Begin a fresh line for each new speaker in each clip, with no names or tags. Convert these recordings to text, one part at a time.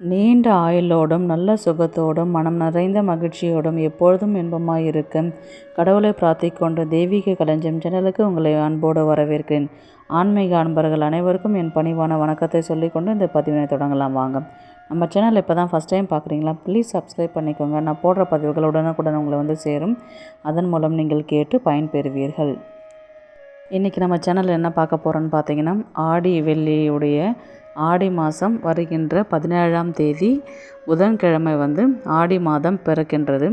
நீண்ட ஆயுளோடும் நல்ல சுகத்தோடும் மனம் நிறைந்த மகிழ்ச்சியோடும் எப்பொழுதும் இன்பமாய் இருக்க கடவுளை பிரார்த்திக்கொண்டு தெய்வீக களஞ்சியம் சேனலுக்கு உங்களை அன்போடு வரவேற்கிறேன். ஆன்மீக அன்பர்கள் அனைவருக்கும் என் பணிவான வணக்கத்தை சொல்லிக்கொண்டு இந்த பதிவினை தொடங்கலாம் வாங்க. நம்ம சேனல் இப்போ தான் ஃபஸ்ட் டைம் பார்க்குறீங்களா? ப்ளீஸ் சப்ஸ்கிரைப் பண்ணிக்கோங்க. நான் போடுற பதிவுகள் உடனுக்குடன் உங்களை சேரும். அதன் மூலம் நீங்கள் கேட்டு பயன்பெறுவீர்கள். இன்றைக்கி நம்ம சேனலில் என்ன பார்க்க போகிறோன்னு பார்த்தீங்கன்னா, ஆடி வெள்ளியுடைய ஆடி மாதம் வருகின்ற 17ஆம் தேதி புதன்கிழமை ஆடி மாதம் பிறக்கின்றது.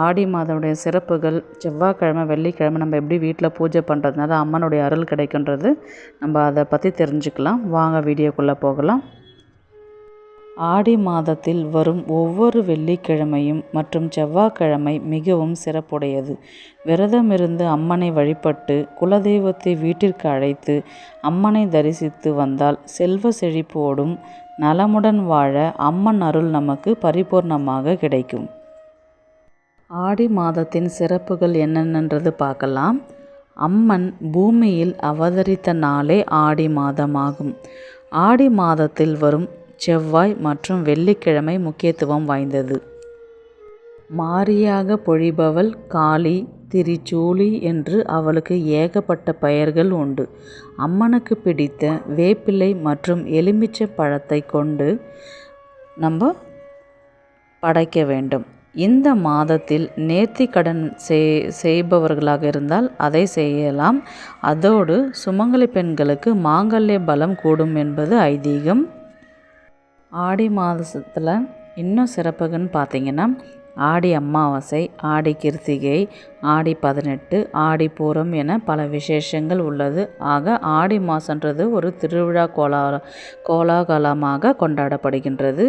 ஆடி மாதனுடைய சிறப்புகள், செவ்வாய்க்கிழமை வெள்ளிக்கிழமை நம்ம எப்படி வீட்டில் பூஜை பண்ணுறதுனால அம்மனுடைய அருள் கிடைக்கின்றது, நம்ம அதை பற்றி தெரிஞ்சுக்கலாம். வாங்க வீடியோக்குள்ளே போகலாம். ஆடி மாதத்தில் வரும் ஒவ்வொரு வெள்ளிக்கிழமையும் மற்றும் செவ்வாய்க்கிழமை மிகவும் சிறப்புடையது. விரதமிருந்து அம்மனை வழிபட்டு குலதெய்வத்தை வீட்டிற்கு அழைத்து அம்மனை தரிசித்து வந்தால் செல்வ செழிப்போடும் நலமுடன் வாழ அம்மன் அருள் நமக்கு பரிபூர்ணமாக கிடைக்கும். ஆடி மாதத்தின் சிறப்புகள் என்னென்னன்றது பார்க்கலாம். அம்மன் பூமியில் அவதரித்த நாளே ஆடி மாதமாகும். ஆடி மாதத்தில் வரும் செவ்வாய் மற்றும் வெள்ளிக்கிழமை முக்கியத்துவம் வாய்ந்தது. மாரியாக பொழிபவள் காளி, திரிச்சூலி என்று அவளுக்கு ஏகப்பட்ட பெயர்கள் உண்டு. அம்மனுக்கு பிடித்த வேப்பிலை மற்றும் எலுமிச்சை பழத்தை கொண்டு நம்ம படைக்க வேண்டும். இந்த மாதத்தில் நேர்த்தி கடன் செய்பவர்களாக இருந்தால் அதை செய்யலாம். அதோடு சுமங்கலி பெண்களுக்கு மாங்கல்ய பலம் கூடும் என்பது ஐதீகம். ஆடி மாதத்தில் இன்னும் சிறப்புகன்னு பார்த்தீங்கன்னா, ஆடி அமாவாசை, ஆடி கிருத்திகை, ஆடி 18, ஆடி பூரம் என பல விசேஷங்கள் உள்ளது. ஆக ஆடி மாதன்றது ஒரு திருவிழா கோலாகலமாக கொண்டாடப்படுகின்றது.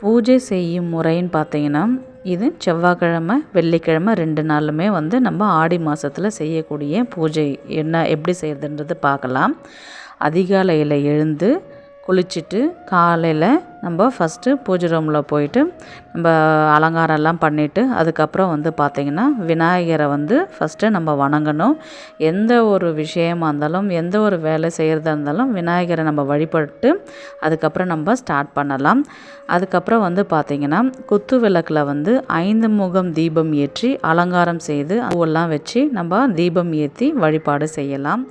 பூஜை செய்யும் முறைன்னு பார்த்தீங்கன்னா, இது செவ்வாய்க்கிழமை வெள்ளிக்கிழமை 2 நாளுமே நம்ம ஆடி மாதத்தில் செய்யக்கூடிய பூஜை எப்படி செய்கிறதுன்றது பார்க்கலாம். அதிகாலையில் எழுந்து குளிச்சுட்டு காலையில் நம்ம ஃபஸ்ட்டு பூஜை ரூமில் போயிட்டு நம்ம அலங்காரம்லாம் பண்ணிவிட்டு அதுக்கப்புறம் பார்த்திங்கன்னா விநாயகரை ஃபஸ்ட்டு நம்ம வணங்கணும். எந்த ஒரு விஷயமாக இருந்தாலும் எந்த ஒரு வேலை செய்கிறதா இருந்தாலும் விநாயகரை நம்ம வழிபட்டு அதுக்கப்புறம் நம்ம ஸ்டார்ட் பண்ணலாம். அதுக்கப்புறம் பார்த்திங்கன்னா குத்து விளக்கில் 5 முகம் தீபம் ஏற்றி அலங்காரம் செய்து பூவெல்லாம் வச்சு நம்ம தீபம் ஏற்றி வழிபாடு செய்யலாம்.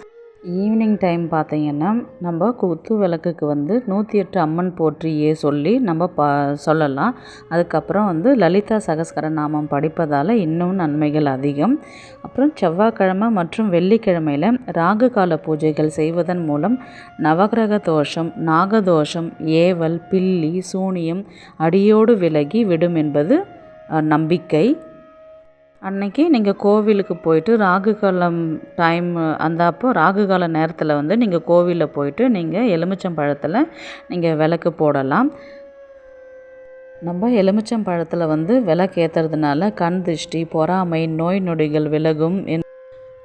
ஈவினிங் டைம் பார்த்திங்கன்னா நம்ம குத்து விளக்குக்கு 108 அம்மன் போற்றியே சொல்லி நம்ம சொல்லலாம். அதுக்கப்புறம் லலிதா சகஸ்கர நாமம் படிப்பதால் இன்னும் நன்மைகள் அதிகம். அப்புறம் செவ்வாய்க்கிழமை மற்றும் வெள்ளிக்கிழமையில் ராகு கால பூஜைகள் செய்வதன் மூலம் நவகிரக தோஷம், நாகதோஷம், ஏவல், பில்லி, சூனியம் அடியோடு விலகி விடும் என்பது நம்பிக்கை. அன்னைக்கு நீங்கள் கோவிலுக்கு போயிட்டு ராகு காலம் டைம் அப்போ ராகு கால நேரத்தில் நீங்கள் கோவிலில் போயிட்டு நீங்கள் எலுமிச்சம்பழத்தில் நீங்கள் விளக்கு போடலாம். நம்ம எலுமிச்சம்பழத்தில் விளக்கு ஏற்றுறதுனால கண் திருஷ்டி, பொறாமை, நோய் நொடிகள் விலகும்.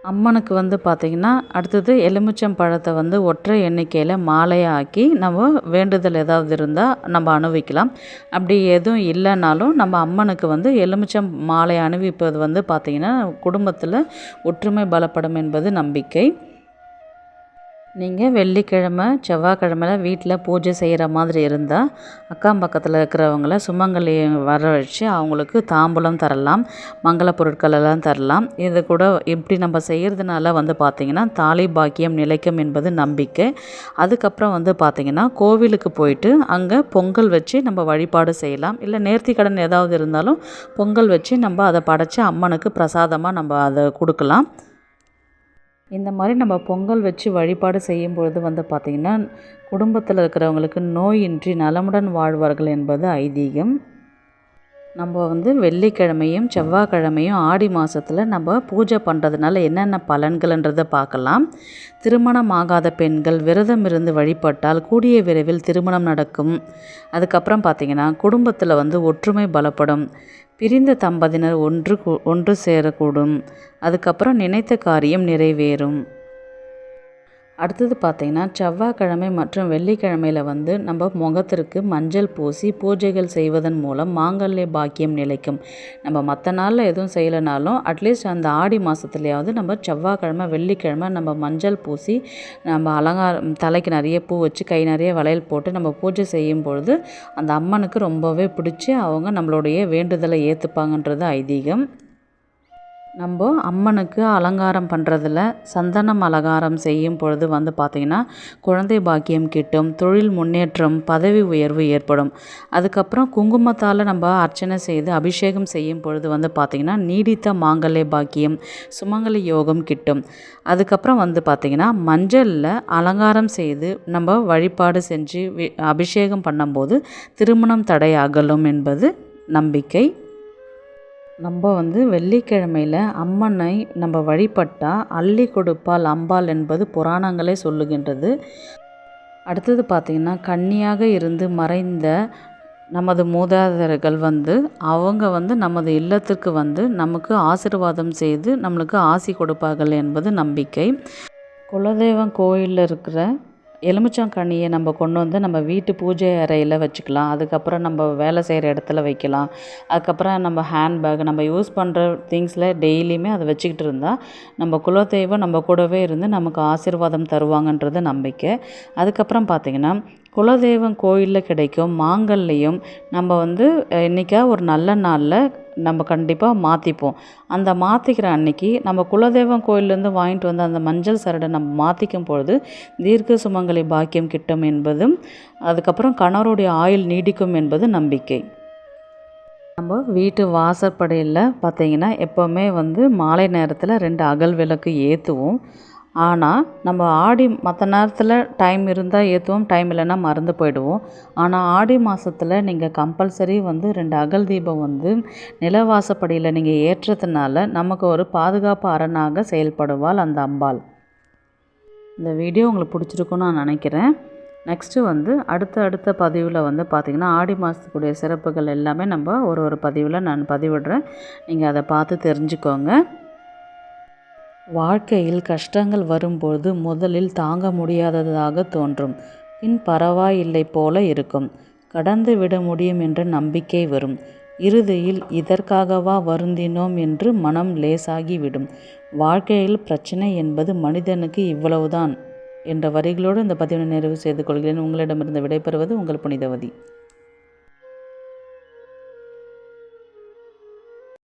அம்மனுக்கு பார்த்திங்கன்னா அடுத்தது எலுமிச்சம்பழத்தை ஒற்றை எண்ணிக்கையில் மாலையாக்கி நம்ம வேண்டுதல் ஏதாவது இருந்தால் நம்ம அணிவிக்கலாம். அப்படி எதுவும் இல்லைனாலும் நம்ம அம்மனுக்கு எலுமிச்சம் மாலை அணிவிப்பது பார்த்திங்கன்னா குடும்பத்தில் ஒற்றுமை பலப்படும் என்பது நம்பிக்கை. நீங்கள் வெள்ளிக்கிழமை செவ்வாய்க்கிழமையில் வீட்டில் பூஜை செய்கிற மாதிரி இருந்தால் அக்கம் பக்கத்தில் இருக்கிறவங்கள சுமங்கலி வர வச்சு அவங்களுக்கு தாம்பூலம் தரலாம், மங்கள பொருட்கள் எல்லாம் தரலாம். இது கூட இப்படி நம்ம செய்கிறதுனால பார்த்திங்கன்னா தாலி பாக்கியம் நிலைக்கும் என்பது நம்பிக்கை. அதுக்கப்புறம் பார்த்திங்கன்னா கோவிலுக்கு போயிட்டு அங்கே பொங்கல் வச்சு நம்ம வழிபாடு செய்யலாம். இல்லை நேர்த்தி கடன் ஏதாவது இருந்தாலும் பொங்கல் வச்சு நம்ம அதை படைச்சி அம்மனுக்கு பிரசாதமாக நம்ம அதை கொடுக்கலாம். இந்த மாதிரி நம்ம பொங்கல் வச்சு வழிபாடு செய்யும் பொழுது பார்த்திங்கன்னா குடும்பத்தில் இருக்கிறவங்களுக்கு நோயின்றி நலமுடன் வாழ்வார்கள் என்பது ஐதீகம். நம்ம வெள்ளிக்கிழமையும் செவ்வாய்க்கிழமையும் ஆடி மாதத்தில் நம்ம பூஜை பண்ணுறதுனால என்னென்ன பலன்கள்ன்றதை பார்க்கலாம். திருமணம் ஆகாத பெண்கள் விரதம் இருந்து வழிபட்டால் கூடிய விரைவில் திருமணம் நடக்கும். அதுக்கப்புறம் பார்த்திங்கன்னா குடும்பத்தில் ஒற்றுமை பலப்படும். பிரிந்த தம்பதியினர் ஒன்று சேரக்கூடும். அதுக்கப்புறம் நினைத்த காரியம் நிறைவேறும். அடுத்தது பார்த்திங்கன்னா செவ்வாய்க்கிழமை மற்றும் வெள்ளிக்கிழமையில் வந்து நம்ம முகத்திற்கு மஞ்சள் பூசி பூஜைகள் செய்வதன் மூலம் மாங்கல்ய பாக்கியம் நிலைக்கும். நம்ம மற்ற நாளில் எதுவும் செய்யலைனாலும் அட்லீஸ்ட் அந்த ஆடி மாதத்துலையாவது நம்ம செவ்வாய்க்கிழமை வெள்ளிக்கிழமை நம்ம மஞ்சள் பூசி நம்ம அலங்காரம் தலைக்கு நிறைய பூ வச்சு கை நிறைய வளையல் போட்டு நம்ம பூஜை செய்யும் பொழுது அந்த அம்மனுக்கு ரொம்பவே பிடிச்சி அவங்க நம்மளுடைய வேண்டுதலை ஏற்றுப்பாங்கன்றது ஐதீகம். நம்ம அம்மனுக்கு அலங்காரம் பண்ணுறதுல சந்தனம் அலங்காரம் செய்யும் பொழுது வந்து பார்த்திங்கன்னா குழந்தை பாக்கியம் கிட்டும், தொழில் முன்னேற்றம், பதவி உயர்வு ஏற்படும். அதுக்கப்புறம் குங்குமத்தால் நம்ம அர்ச்சனை செய்து அபிஷேகம் செய்யும் பொழுது வந்து பார்த்திங்கன்னா நீடித்த மாங்கல்ய பாக்கியம், சுமங்கலி யோகம் கிட்டும். அதுக்கப்புறம் வந்து பார்த்திங்கன்னா மஞ்சளில் அலங்காரம் செய்து நம்ம வழிபாடு செஞ்சு அபிஷேகம் பண்ணும்போது திருமணம் தடை அகலும் என்பது நம்பிக்கை. நம்ம வந்து வெள்ளிக்கிழமையில் அம்மனை நம்ம வழிபட்டால் அள்ளி கொடுப்பாள் அம்பாள் என்பது புராணங்களே சொல்லுகின்றது. அடுத்தது பார்த்திங்கன்னா கன்னியாக இருந்து மறைந்த நமது மூதாதையர்கள் வந்து அவங்க வந்து நமது இல்லத்திற்கு வந்து நமக்கு ஆசீர்வாதம் செய்து நம்மளுக்கு ஆசி கொடுப்பார்கள் என்பது நம்பிக்கை. குலதெய்வம் கோயிலில் இருக்கிற எலுமிச்சங்கனியை நம்ம கொண்டு வந்து நம்ம வீட்டு பூஜை அறையில் வச்சுக்கலாம். அதுக்கப்புறம் நம்ம வேலை செய்கிற இடத்துல வைக்கலாம். அதுக்கப்புறம் நம்ம ஹேண்ட்பேக் நம்ம யூஸ் பண்ணுற திங்ஸில் டெய்லியுமே அதை வச்சுக்கிட்டு இருந்தால் நம்ம குலதெய்வம் நம்ம கூடவே இருந்து நமக்கு ஆசீர்வாதம் தருவாங்கன்றது நம்பிக்கை. அதுக்கப்புறம் பார்த்திங்கன்னா குலதெய்வம் கோயிலில் கிடைக்கும் மாங்கல்யம் நம்ம வந்து என்றைக்கா ஒரு நல்ல நாளில் நம்ம கண்டிப்பாக மாற்றிப்போம். அந்த மாற்றிக்கிற அன்னைக்கு நம்ம குலதெய்வம் கோயிலேருந்து வாங்கிட்டு வந்து அந்த மஞ்சள் சரடை நம்ம மாற்றிக்கும் பொழுது தீர்க்க சுமங்கலி பாக்கியம் கிட்டும் என்பதும் அதுக்கப்புறம் கணவருடைய ஆயுள் நீடிக்கும் என்பது நம்பிக்கை. நம்ம வீட்டு வாசற்படியில் பார்த்திங்கன்னா எப்போவுமே வந்து மாலை நேரத்தில் 2 அகல் விளக்கு ஏற்றுவோம். ஆனால் நம்ம ஆடி மற்ற நேரத்தில் டைம் இருந்தால் ஏற்றுவோம், டைம் இல்லைன்னா மறந்து போயிடுவோம். ஆனால் ஆடி மாதத்தில் நீங்கள் கம்பல்சரி வந்து 2 அகல் தீபம் வந்து நிலவாசப்படியில் நீங்கள் ஏற்றதுனால நமக்கு ஒரு பாதுகாப்பு அரணாக செயல்படுவாள் அந்த அம்பாள். இந்த வீடியோ உங்களுக்கு பிடிச்சிருக்குன்னு நான் நினைக்கிறேன். நெக்ஸ்ட்டு வந்து அடுத்த பதிவில் வந்து பார்த்திங்கன்னா ஆடி மாதத்துக்குடைய சிறப்புகள் எல்லாமே நம்ம ஒரு பதிவில் நான் பதிவிடுறேன். நீங்கள் அதை பார்த்து தெரிஞ்சுக்கோங்க. வாழ்க்கையில் கஷ்டங்கள் வரும்போது முதலில் தாங்க முடியாததாக தோன்றும், பின் பரவாயில்லை போல இருக்கும், கடந்து விட முடியும் என்ற நம்பிக்கை வரும், இறுதியில் இதற்காகவா வருந்தினோம் என்று மனம் லேசாகிவிடும். வாழ்க்கையில் பிரச்சனை என்பது மனிதனுக்கு இவ்வளவுதான் என்ற வரிகளோடு இந்த பதிவினை நிறைவு செய்து கொள்கிறேன். உங்களிடமிருந்து விடைபெறுவது உங்கள் புனிதவதி.